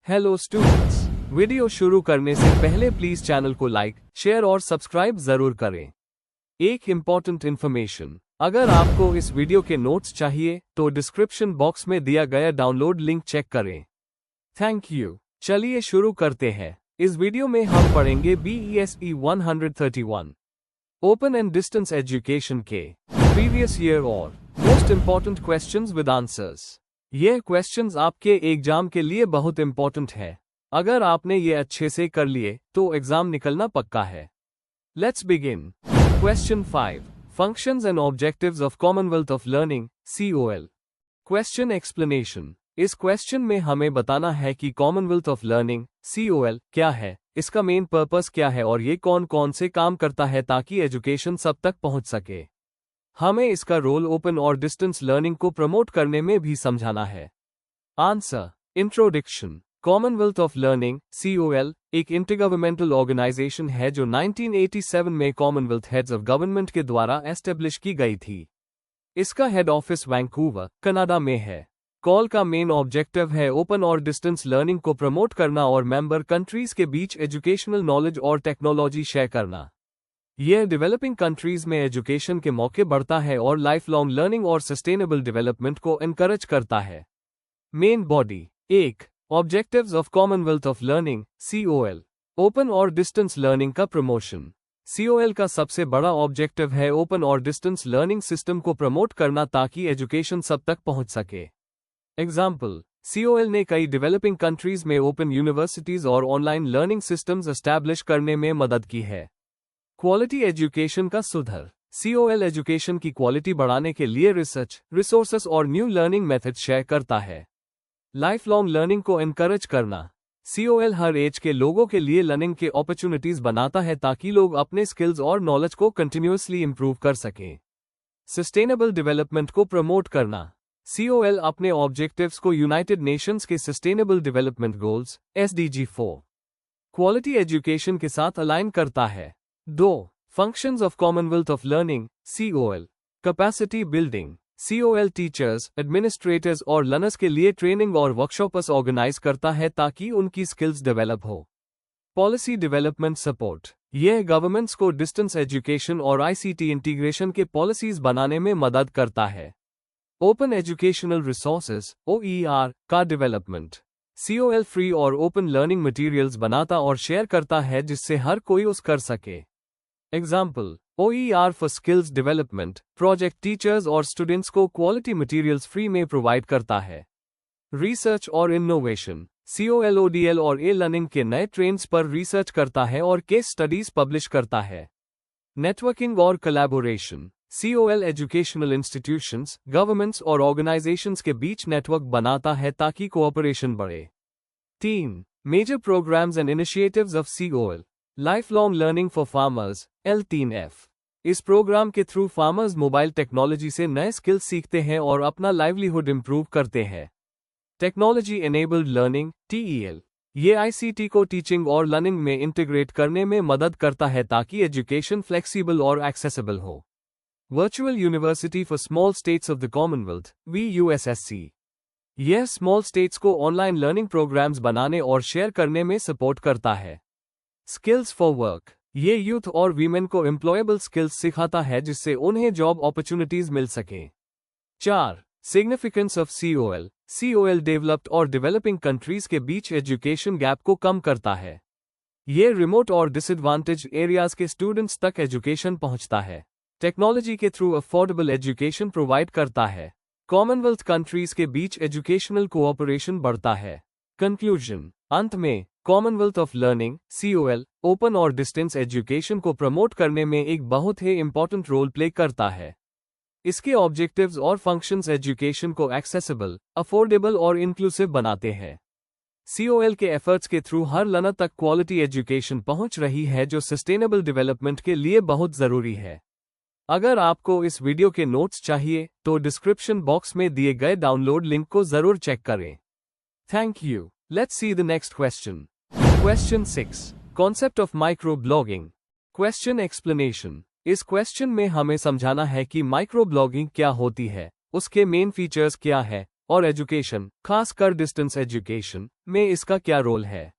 Hello students, video शुरू करने से पहले प्लीज चैनल को लाइक, शेयर और सब्सक्राइब जरूर करें। एक इम्पॉर्टेंट इन्फॉर्मेशन, अगर आपको इस वीडियो के नोट्स चाहिए तो डिस्क्रिप्शन बॉक्स में दिया गया डाउनलोड लिंक चेक करें। Thank you. चलिए शुरू करते हैं। इस वीडियो में हम पढ़ेंगे BESE 131 open and distance education के प्रीवियस ईयर और most important questions with answers. ये क्वेश्चंस आपके एग्जाम के लिए बहुत इंपॉर्टेंट है। अगर आपने ये अच्छे से कर लिए तो एग्जाम निकलना पक्का है। Let's begin. Question 5, functions and objectives of Commonwealth of learning COL। Question explanation. इस क्वेश्चन में हमें बताना है कि कॉमनवेल्थ ऑफ लर्निंग COL क्या है, इसका मेन पर्पस क्या है और ये कौन कौन से काम करता है ताकि एजुकेशन सब तक पहुंच सके। हमें इसका रोल ओपन और डिस्टेंस लर्निंग को प्रमोट करने में भी समझाना है। Answer. Introduction. Commonwealth of learning COL एक इंटरगवर्नमेंटल ऑर्गेनाइजेशन है जो 1987 में कॉमनवेल्थ हेड्स ऑफ गवर्नमेंट के द्वारा एस्टेब्लिश की गई थी। इसका हेड ऑफिस वैंकूवर, कनाडा में है। कॉल का मेन ऑब्जेक्टिव है ओपन और डिस्टेंस लर्निंग को प्रमोट करना और मेंबर कंट्रीज के बीच एजुकेशनल नॉलेज और टेक्नोलॉजी शेयर करना। यह डेवलपिंग कंट्रीज में एजुकेशन के मौके बढ़ता है और लाइफ लॉन्ग लर्निंग और सस्टेनेबल डेवलपमेंट को एनकरेज करता है। Main body. 1. Objectives of Commonwealth of learning COL। Open और डिस्टेंस लर्निंग का प्रमोशन। COL का सबसे बड़ा ऑब्जेक्टिव है ओपन और डिस्टेंस लर्निंग सिस्टम को प्रमोट करना ताकि एजुकेशन सब तक पहुंच सके। एग्जाम्पल, COL ने कई डेवलपिंग कंट्रीज में ओपन यूनिवर्सिटीज और ऑनलाइन लर्निंग सिस्टम्स एस्टैब्लिश करने में मदद की है। क्वालिटी एजुकेशन का सुधार। COL एजुकेशन की क्वालिटी बढ़ाने के लिए रिसर्च, रिसोर्सेस और न्यू लर्निंग मेथड शेयर करता है। लाइफ लॉन्ग लर्निंग को एनकरेज करना। COL हर एज के लोगों के लिए लर्निंग के अपॉर्चुनिटीज बनाता है ताकि लोग अपने स्किल्स और नॉलेज को कंटिन्यूअसली इंप्रूव कर सकें। सस्टेनेबल डेवलपमेंट को प्रमोट करना। COL अपने ऑब्जेक्टिव्स को यूनाइटेड नेशंस के sustainable development goals SDG 4 quality education के साथ अलाइन करता है। 2. Functions of Commonwealth of learning COL। Capacity building. COL teachers, administrators और लर्नर्स के लिए ट्रेनिंग और वर्कशॉप्स ऑर्गेनाइज करता है ताकि उनकी स्किल्स डेवलप हो। Policy development support. यह गवर्नमेंट्स को डिस्टेंस एजुकेशन और ICT इंटीग्रेशन के पॉलिसीज बनाने में मदद करता है। ओपन एजुकेशनल रिसोर्सेज OER का डेवलपमेंट। COL फ्री और ओपन लर्निंग मटेरियल्स बनाता और शेयर करता है जिससे हर कोई उस कर सके। Example, OER for skills development project teachers और स्टूडेंट्स को क्वालिटी मटेरियल्स फ्री में प्रोवाइड करता है। रिसर्च और इनोवेशन। COL ODL और E-लर्निंग के नए ट्रेंड्स पर रिसर्च करता है और केस स्टडीज पब्लिश करता है। नेटवर्किंग और collaboration. COL educational institutions, governments और ऑर्गेनाइजेशंस के बीच नेटवर्क बनाता है ताकि कोऑपरेशन बढ़े। 3. Major programs and initiatives of COL। Life long learning for farmers L3F। इस प्रोग्राम के थ्रू फार्मर्स मोबाइल टेक्नोलॉजी से नए स्किल्स सीखते हैं और अपना लाइवलीहुड इंप्रूव करते हैं। Technology enabled learning TEL। ये ICT को टीचिंग और लर्निंग में इंटीग्रेट करने में मदद करता है ताकि एजुकेशन फ्लेक्सिबल और एक्सेसिबल हो। Virtual university for small states of the Commonwealth VUSSC। यह स्मॉल स्टेट्स को ऑनलाइन लर्निंग प्रोग्राम्स बनाने और शेयर करने में सपोर्ट करता है। Skills for work. ये यूथ और वीमेन को एम्प्लॉयबल स्किल्स सिखाता है जिससे उन्हें जॉब अपॉर्चुनिटीज मिल सके। 4. Significance of COL। COL developed और डेवलपिंग कंट्रीज के बीच एजुकेशन गैप को कम करता है। ये रिमोट और डिसएडवांटेज एरियाज के स्टूडेंट्स तक एजुकेशन पहुंचता है। टेक्नोलॉजी के थ्रू अफोर्डेबल एजुकेशन प्रोवाइड करता है। कॉमनवेल्थ कंट्रीज के बीच एजुकेशनल कोऑपरेशन बढ़ता है। कंक्लूजन। अंत में, Commonwealth of learning COL open और डिस्टेंस एजुकेशन को प्रमोट करने में एक बहुत ही इंपॉर्टेंट रोल प्ले करता है। इसके ऑब्जेक्टिव्स और फंक्शंस एजुकेशन को एक्सेसिबल, अफोर्डेबल और इंक्लूसिव बनाते हैं। COL के एफर्ट्स के थ्रू हर लर्नर तक क्वालिटी एजुकेशन पहुंच रही है जो सस्टेनेबल डेवलपमेंट के लिए बहुत जरूरी है। अगर आपको इस वीडियो के नोट्स चाहिए तो डिस्क्रिप्शन बॉक्स में दिए गए डाउनलोड लिंक को जरूर चेक करें। Thank you. Let's see the next question. Question 6, concept of micro blogging. Question explanation. इस क्वेश्चन में हमें समझाना है कि माइक्रो ब्लॉगिंग क्या होती है, उसके मेन फीचर्स क्या है और एजुकेशन, खासकर डिस्टेंस एजुकेशन में इसका क्या रोल है।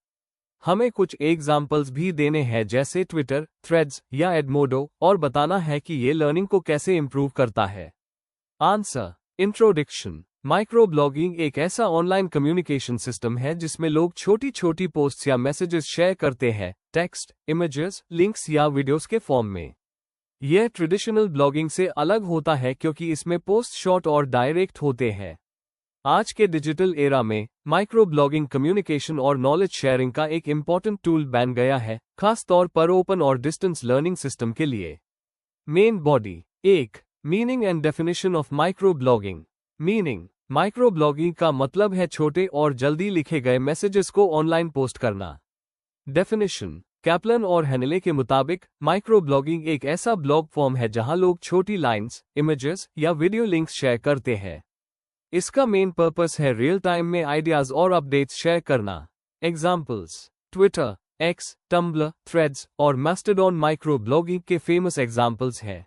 हमें कुछ एग्जाम्पल्स भी देने हैं जैसे ट्विटर, थ्रेड्स या एडमोडो, और बताना है कि ये लर्निंग को कैसे इम्प्रूव करता है। आंसर। इंट्रोडक्शन। माइक्रो ब्लॉगिंग एक ऐसा ऑनलाइन कम्युनिकेशन सिस्टम है जिसमें लोग छोटी छोटी पोस्ट्स या मैसेजेस शेयर करते हैं, टेक्स्ट, इमेजेस, लिंक्स या वीडियोस के फॉर्म में। यह ट्रेडिशनल ब्लॉगिंग से अलग होता है क्योंकि इसमें पोस्ट शॉर्ट और डायरेक्ट होते हैं। आज के डिजिटल एरा में माइक्रो ब्लॉगिंग कम्युनिकेशन और नॉलेज शेयरिंग का एक इम्पॉर्टेंट टूल बन गया है, खास तौर पर ओपन और डिस्टेंस लर्निंग सिस्टम के लिए। Main body. 1. Meaning and definition of micro blogging. Meaning. Micro blogging का मतलब है छोटे और जल्दी लिखे गए मैसेजेस को ऑनलाइन पोस्ट करना। डेफिनेशन। कैप्लन और हेनले के मुताबिक माइक्रो ब्लॉगिंग एक ऐसा ब्लॉग फॉर्म है जहां लोग छोटी लाइंस, इमेजेस या वीडियो लिंक्स शेयर करते हैं। इसका मेन पर्पस है रियल टाइम में आइडियाज और अपडेट्स शेयर करना। Examples. Twitter, X, Tumblr, Threads और मास्टरडॉन माइक्रो ब्लॉगिंग के फेमस एग्जाम्पल्स हैं।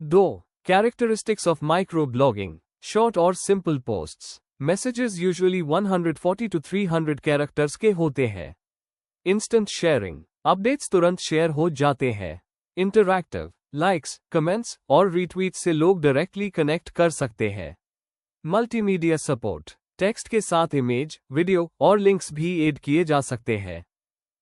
2. Characteristics of micro blogging. Short और simple posts. Messages usually 140 to 300 characters के होते हैं। Instant sharing. अपडेट्स तुरंत शेयर हो जाते हैं। इंटरैक्टिव। लाइक्स, कमेंट्स और रीट्वीट से लोग डायरेक्टली कनेक्ट कर सकते हैं। Multimedia support. टेक्स्ट के साथ इमेज, वीडियो और लिंक्स भी ऐड किए जा सकते हैं।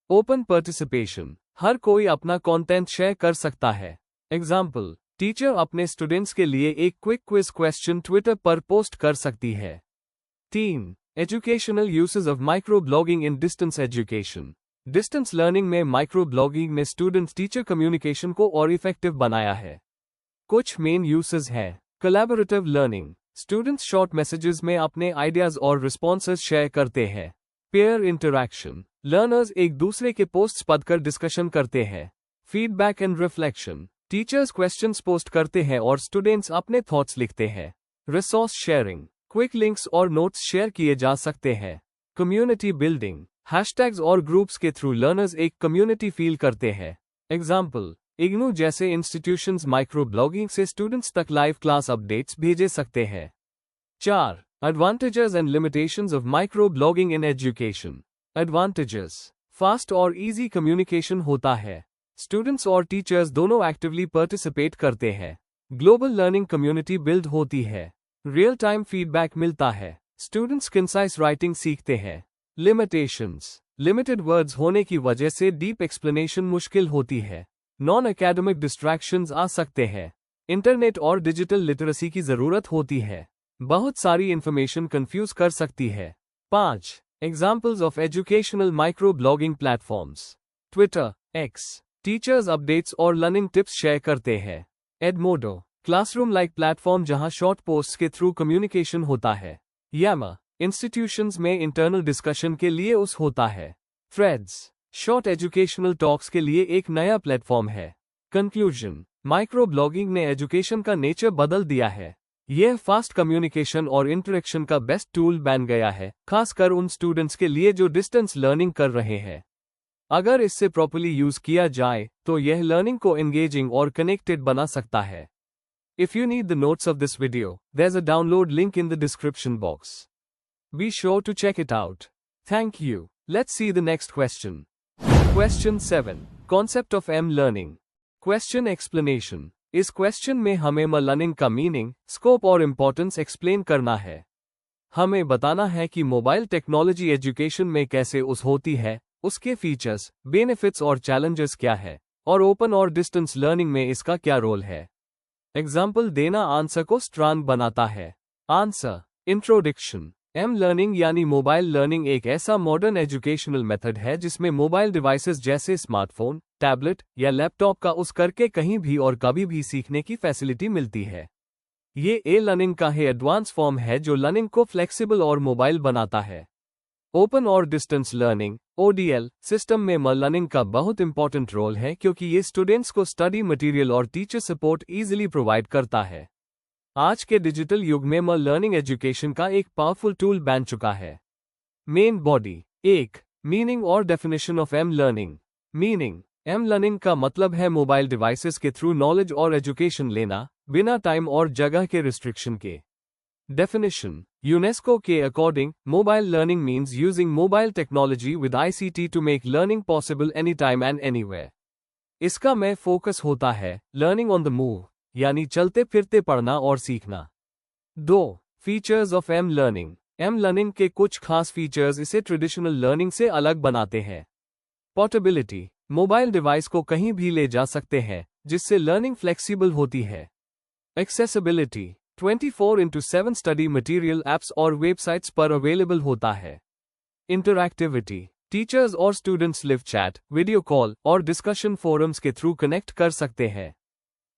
Open participation. हर कोई अपना कंटेंट शेयर कर सकता है। एग्जाम्पल। टीचर अपने स्टूडेंट्स के लिए एक क्विक क्विज क्वेश्चन ट्विटर पर पोस्ट कर सकती है। 3. Educational usage of micro blogging in distance education. Distance learning में माइक्रो ब्लॉगिंग ने स्टूडेंट्स टीचर कम्युनिकेशन को और इफेक्टिव बनाया है। कुछ मेन यूसेज हैं। Collaborative learning. Students short messages में अपने आइडियाज और रिस्पॉन्सेज शेयर करते हैं। Pair interaction. लर्नर्स एक दूसरे के पोस्ट्स पढ़कर डिस्कशन करते हैं। Feedback and reflection. Teachers questions post करते हैं और स्टूडेंट्स अपने थॉट्स लिखते हैं। Resource sharing. क्विक लिंक्स और नोट्स शेयर किए जा सकते हैं। Community building. हैशटैग्स और ग्रुप्स के थ्रू लर्नर्स एक कम्युनिटी फील करते हैं। एग्जाम्पल। इग्नू जैसे इंस्टीट्यूशंस माइक्रो ब्लॉगिंग से स्टूडेंट्स तक लाइव क्लास अपडेट्स भेजे सकते हैं। 4. Advantages and limitations of micro blogging in education. Advantages. Fast और इजी कम्युनिकेशन होता है। स्टूडेंट्स और टीचर्स दोनों एक्टिवली पार्टिसिपेट करते हैं। ग्लोबल लर्निंग कम्युनिटी बिल्ड होती है। रियल टाइम फीडबैक मिलता है। स्टूडेंट्स कंसाइज राइटिंग सीखते हैं। लिमिटेशंस। लिमिटेड वर्ड्स होने की वजह से डीप एक्सप्लेनेशन मुश्किल होती है। नॉन एकेडमिक डिस्ट्रैक्शंस आ सकते हैं। इंटरनेट और डिजिटल लिटरेसी की जरूरत होती है। बहुत सारी इंफॉर्मेशन कंफ्यूज कर सकती है। 5. Examples of educational micro blogging platforms. Twitter, x. Teachers updates और लर्निंग टिप्स शेयर करते हैं। एडमोडो। क्लासरूम लाइक प्लेटफॉर्म जहां शॉर्ट पोस्ट्स के थ्रू कम्युनिकेशन होता है। यामा। इंस्टीट्यूशंस में इंटरनल डिस्कशन के लिए उस होता है। थ्रेड्स। शॉर्ट एजुकेशनल टॉक्स के लिए एक नया प्लेटफॉर्म है। कंक्लूजन। माइक्रो ब्लॉगिंग ने एजुकेशन का नेचर बदल दिया है। यह फास्ट कम्युनिकेशन और इंटरेक्शन का बेस्ट टूल बन गया है, खासकर उन स्टूडेंट्स के लिए जो डिस्टेंस लर्निंग कर रहे हैं। अगर इससे प्रॉपर्ली यूज किया जाए तो यह लर्निंग को एंगेजिंग और कनेक्टेड बना सकता है। If you need the notes of this video, there's a download link in the description box. Be sure to check it out. Thank you. Let's see the next question. Question 7. Concept of M-learning. Question explanation. इस question में हमें M-learning का meaning, scope और importance explain करना है। हमें बताना है कि मोबाइल टेक्नोलॉजी एजुकेशन में कैसे यूज होती है, उसके फीचर्स, बेनिफिट्स और चैलेंजेस क्या है, और ओपन और डिस्टेंस लर्निंग में इसका क्या रोल है। एग्जाम्पल देना आंसर को स्ट्रांग बनाता है। आंसर। इंट्रोडक्शन। एम लर्निंग यानी मोबाइल लर्निंग एक ऐसा मॉडर्न एजुकेशनल मेथड है जिसमें मोबाइल डिवाइसेस जैसे स्मार्टफोन, टैबलेट या लैपटॉप का यूज करके कहीं भी और कभी भी सीखने की फैसिलिटी मिलती है। ये ए लर्निंग का है एडवांस फॉर्म है जो लर्निंग को फ्लेक्सिबल और मोबाइल बनाता है। ओपन और डिस्टेंस लर्निंग (ODL) सिस्टम में लर्निंग का बहुत इंपॉर्टेंट रोल है क्योंकि ये स्टूडेंट्स को स्टडी मटेरियल और टीचर सपोर्ट इजीली प्रोवाइड करता है। आज के डिजिटल युग में लर्निंग एजुकेशन का एक पावरफुल टूल बन चुका है। Main body. 1. मीनिंग और definition of m learning. Meaning. Am learning का मतलब है मोबाइल डिवाइसेस के थ्रू नॉलेज और एजुकेशन लेना, बिना टाइम और जगह के रिस्ट्रिक्शन के। Definition: UNESCO के according mobile learning means using mobile technology with ICT to make learning possible any time and anywhere. इसका में फोकस होता है लर्निंग ऑन द मूव, यानी चलते फिरते पढ़ना और सीखना। 2. Features of m learning. Am learning के कुछ खास फीचर्स इसे ट्रेडिशनल लर्निंग से अलग बनाते हैं। पोर्टेबिलिटी: मोबाइल डिवाइस को कहीं भी ले जा सकते हैं, जिससे लर्निंग फ्लेक्सिबल होती है। एक्सेसिबिलिटी: 24/7 स्टडी मटेरियल ऐप्स और वेबसाइट्स पर अवेलेबल होता है। इंटरैक्टिविटी: टीचर्स और students live chat, video call और डिस्कशन फोरम्स के थ्रू कनेक्ट कर सकते हैं।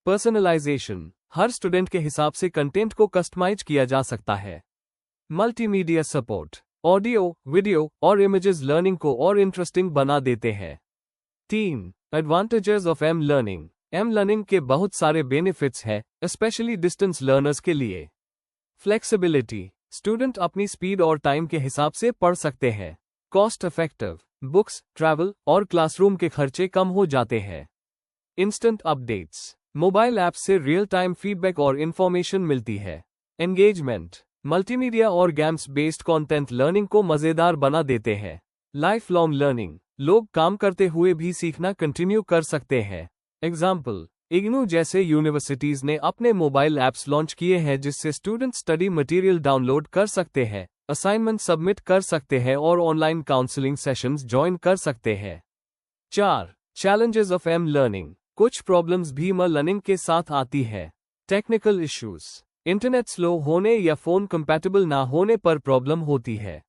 पर्सनलाइजेशन: हर स्टूडेंट के हिसाब से कंटेंट को कस्टमाइज किया जा सकता है। मल्टीमीडिया सपोर्ट: ऑडियो, वीडियो और इमेजेस लर्निंग को और इंटरेस्टिंग बना देते हैं। 3. Advantages of m learning. Am learning के बहुत सारे बेनिफिट्स हैं, स्पेशली डिस्टेंस लर्नर्स के लिए। फ्लेक्सिबिलिटी: स्टूडेंट अपनी स्पीड और टाइम के हिसाब से पढ़ सकते हैं। कॉस्ट इफेक्टिव: बुक्स, ट्रैवल और क्लासरूम के खर्चे कम हो जाते हैं। इंस्टेंट अपडेट्स: मोबाइल ऐप से रियल टाइम फीडबैक और इंफॉर्मेशन मिलती है। एंगेजमेंट: मल्टीमीडिया और गेम्स बेस्ड कंटेंट लर्निंग को मजेदार बना देते हैं। लाइफ लॉन्ग लर्निंग: लोग काम करते हुए भी सीखना कंटिन्यू कर सकते हैं। एग्जाम्पल: इग्नू जैसे यूनिवर्सिटीज ने अपने मोबाइल ऐप्स लॉन्च किए हैं जिससे स्टूडेंट स्टडी मटेरियल डाउनलोड कर सकते हैं, असाइनमेंट सबमिट कर सकते हैं और ऑनलाइन काउंसलिंग सेशंस ज्वाइन कर सकते हैं। 4. Challenges of m learning. कुछ प्रॉब्लम्स भी एम लर्निंग के साथ आती है। टेक्निकल इश्यूज: इंटरनेट स्लो होने या फोन कंपैटिबल ना होने पर प्रॉब्लम होती है।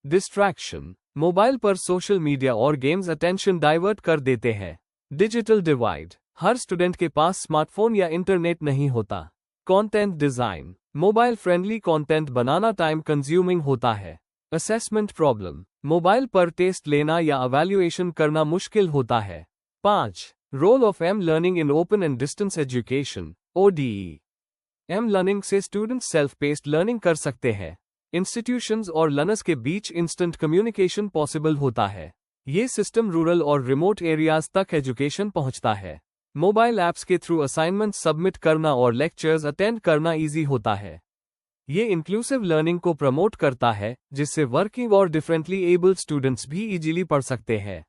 डिस्ट्रैक्शन: मोबाइल पर सोशल मीडिया और गेम्स अटेंशन डाइवर्ट कर देते हैं। डिजिटल डिवाइड: हर स्टूडेंट के पास स्मार्टफोन या इंटरनेट नहीं होता। Content design: mobile friendly content बनाना टाइम कंज्यूमिंग होता है। असेसमेंट प्रॉब्लम: मोबाइल पर टेस्ट लेना या इवैल्यूएशन करना मुश्किल होता है। 5. Role of m learning in open and distance education ODE। M learning से स्टूडेंट्स सेल्फ पेस्ड लर्निंग कर सकते हैं। इंस्टीट्यूशंस और लर्नर्स के बीच इंस्टेंट कम्युनिकेशन पॉसिबल होता है। ये सिस्टम रूरल और रिमोट एरियाज तक एजुकेशन पहुंचता है। मोबाइल ऐप्स के थ्रू असाइनमेंट सबमिट करना और लेक्चर्स अटेंड करना इजी होता है। ये इंक्लूसिव लर्निंग को प्रमोट करता है, जिससे वर्किंग और डिफरेंटली एबल्ड स्टूडेंट्स भी इजीली पढ़ सकते हैं।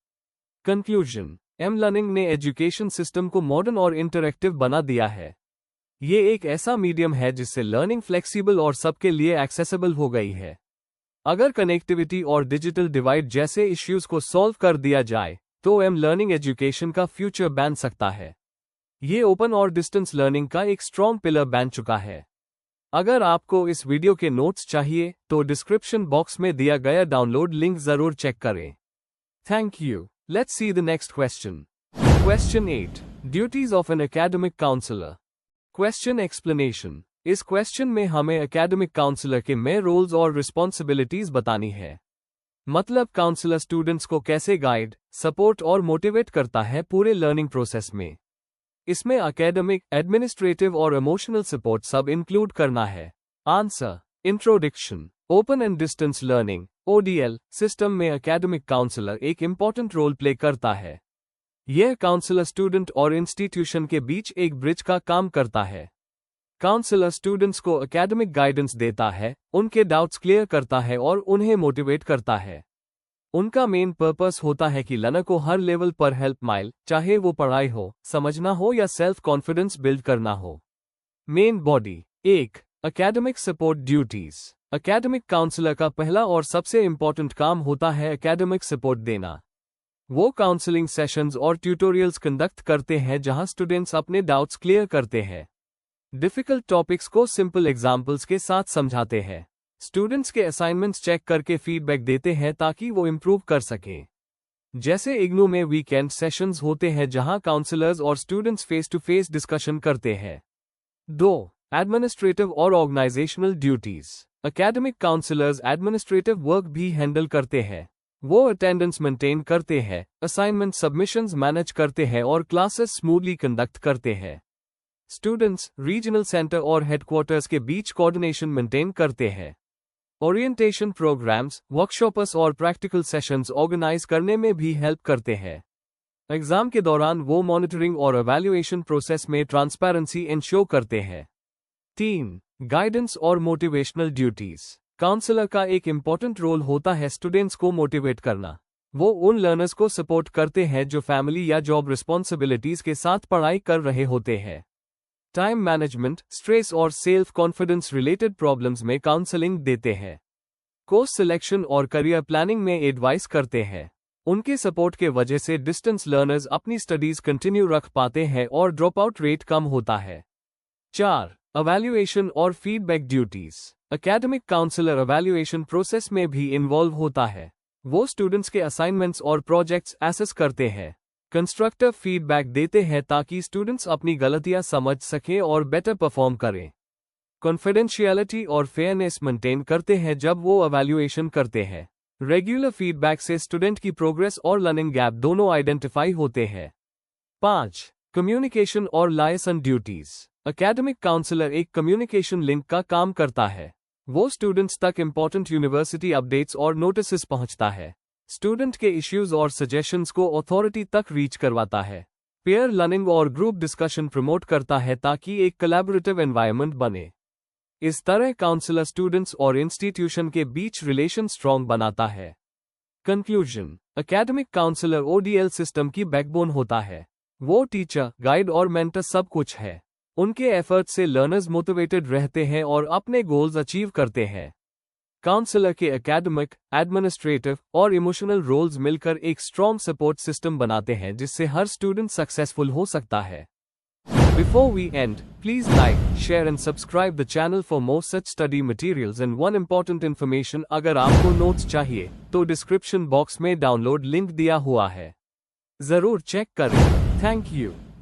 कंक्लूजन: एम लर्निंग ने एजुकेशन सिस्टम को मॉडर्न और इंटरैक्टिव बना दिया है। ये एक ऐसा मीडियम है जिससे लर्निंग फ्लेक्सिबल और सबके लिए एक्सेसिबल हो गई है। अगर कनेक्टिविटी और डिजिटल डिवाइड जैसे इश्यूज को सॉल्व कर दिया जाए, तो एम लर्निंग एजुकेशन का फ्यूचर बन सकता है। ये ओपन और डिस्टेंस लर्निंग का एक स्ट्रॉन्ग पिलर बन चुका है। अगर आपको इस वीडियो के नोट्स चाहिए, तो डिस्क्रिप्शन बॉक्स में दिया गया डाउनलोड लिंक जरूर चेक करें। Thank you. Let's see the next question. Question 8. Duties of an academic counsellor. Question explanation: इस क्वेश्चन में हमें एकेडमिक काउंसलर के मेन रोल्स और रिस्पॉन्सिबिलिटीज बतानी है। मतलब काउंसलर स्टूडेंट्स को कैसे गाइड, सपोर्ट और मोटिवेट करता है पूरे लर्निंग प्रोसेस में। इसमें एकेडमिक, एडमिनिस्ट्रेटिव और इमोशनल सपोर्ट सब इंक्लूड करना है। Answer: introduction. Open and distance learning ODL system में एकेडमिक काउंसलर एक इंपॉर्टेंट रोल प्ले करता है। यह काउंसलर स्टूडेंट और इंस्टीट्यूशन के बीच एक ब्रिज का काम करता है। काउंसलर स्टूडेंट्स को एकेडमिक गाइडेंस देता है, उनके डाउट्स क्लियर करता है और उन्हें मोटिवेट करता है। उनका मेन पर्पस होता है कि लर्नर को हर लेवल पर हेल्प मिले, चाहे वो पढ़ाई हो, समझना हो या सेल्फ कॉन्फिडेंस बिल्ड करना हो। Main body. 1. Academic support duties. Academic counsellor का पहला और सबसे इंपॉर्टेंट काम होता है एकेडमिक सपोर्ट देना। वो काउंसलिंग सेशंस और ट्यूटोरियल्स कंडक्ट करते हैं जहां स्टूडेंट्स अपने डाउट्स क्लियर करते हैं, डिफिकल्ट टॉपिक्स को सिंपल एग्जाम्पल्स के साथ समझाते हैं, स्टूडेंट्स के असाइनमेंट्स चेक करके फीडबैक देते हैं ताकि वो इम्प्रूव कर सकें। जैसे इग्नू में वीकेंड सेशंस होते हैं जहां काउंसलर्स और students face to face discussion करते हैं। 2. एडमिनिस्ट्रेटिव और organisational duties. Academic counsellors administrative work भी हैंडल करते हैं। वो अटेंडेंस मेंटेन करते हैं, असाइनमेंट सबमिशंस मैनेज करते हैं और क्लासेस स्मूथली कंडक्ट करते हैं। स्टूडेंट्स, रीजनल सेंटर और हेडक्वार्टर्स के बीच कोऑर्डिनेशन मेंटेन करते हैं। ओरिएंटेशन प्रोग्राम्स, वर्कशॉप्स और प्रैक्टिकल सेशंस ऑर्गेनाइज करने में भी हेल्प करते हैं। एग्जाम के दौरान वो मॉनिटरिंग और इवैल्यूएशन प्रोसेस में ट्रांसपेरेंसी इंश्योर करते हैं। 3. गाइडेंस और मोटिवेशनल ड्यूटीज। काउंसलर का एक इम्पॉर्टेंट रोल होता है स्टूडेंट्स को मोटिवेट करना। वो उन लर्नर्स को सपोर्ट करते हैं जो फैमिली या जॉब रिस्पॉन्सिबिलिटीज के साथ पढ़ाई कर रहे होते हैं। टाइम मैनेजमेंट, स्ट्रेस और सेल्फ कॉन्फिडेंस रिलेटेड प्रॉब्लम्स में काउंसलिंग देते हैं। कोर्स सिलेक्शन और करियर प्लानिंग में एडवाइस करते हैं। उनके सपोर्ट के वजह से डिस्टेंस लर्नर्स अपनी स्टडीज कंटिन्यू रख पाते हैं और ड्रॉप आउट रेट कम होता है। 4. एवेल्युएशन और feedback duties. Academic counsellor evaluation process में भी इन्वॉल्व होता है। वो स्टूडेंट्स के असाइनमेंट्स और प्रोजेक्ट्स एसेस करते हैं, कंस्ट्रक्टिव फीडबैक देते हैं ताकि स्टूडेंट्स अपनी गलतियां समझ सकें और बेटर परफॉर्म करें। कॉन्फिडेंशियलिटी और फेयरनेस मेंटेन करते हैं जब वो एवेल्युएशन करते हैं। रेगुलर फीडबैक से स्टूडेंट की प्रोग्रेस और लर्निंग गैप दोनों आइडेंटिफाई होते हैं। 5. कम्युनिकेशन और लायसन ड्यूटीज। एकेडमिक काउंसलर एक कम्युनिकेशन लिंक का काम करता है। वो स्टूडेंट्स तक इंपॉर्टेंट यूनिवर्सिटी अपडेट्स और नोटिस पहुंचता है, स्टूडेंट के इश्यूज और सजेशंस को अथॉरिटी तक रीच करवाता है, पेयर लर्निंग और ग्रुप डिस्कशन प्रमोट करता है ताकि एक कोलैबोरेटिव एनवायरनमेंट बने। इस तरह काउंसलर स्टूडेंट्स और इंस्टीट्यूशन के बीच रिलेशन स्ट्रॉन्ग बनाता है। Conclusion, academic counsellor ODL system की बैकबोन होता है। वो टीचर, गाइड और मेंटर सब कुछ है। उनके एफर्ट से लर्नर्स मोटिवेटेड रहते हैं और अपने गोल्स अचीव करते हैं। काउंसलर के एकेडमिक, एडमिनिस्ट्रेटिव और इमोशनल रोल्स मिलकर एक स्ट्रॉन्ग सपोर्ट सिस्टम बनाते हैं जिससे हर स्टूडेंट सक्सेसफुल हो सकता है। Before we end, please like, share and subscribe the channel for more such study materials and one important information अगर आपको नोट्स चाहिए तो डिस्क्रिप्शन बॉक्स में डाउनलोड लिंक दिया हुआ है, जरूर चेक करें। Thank you.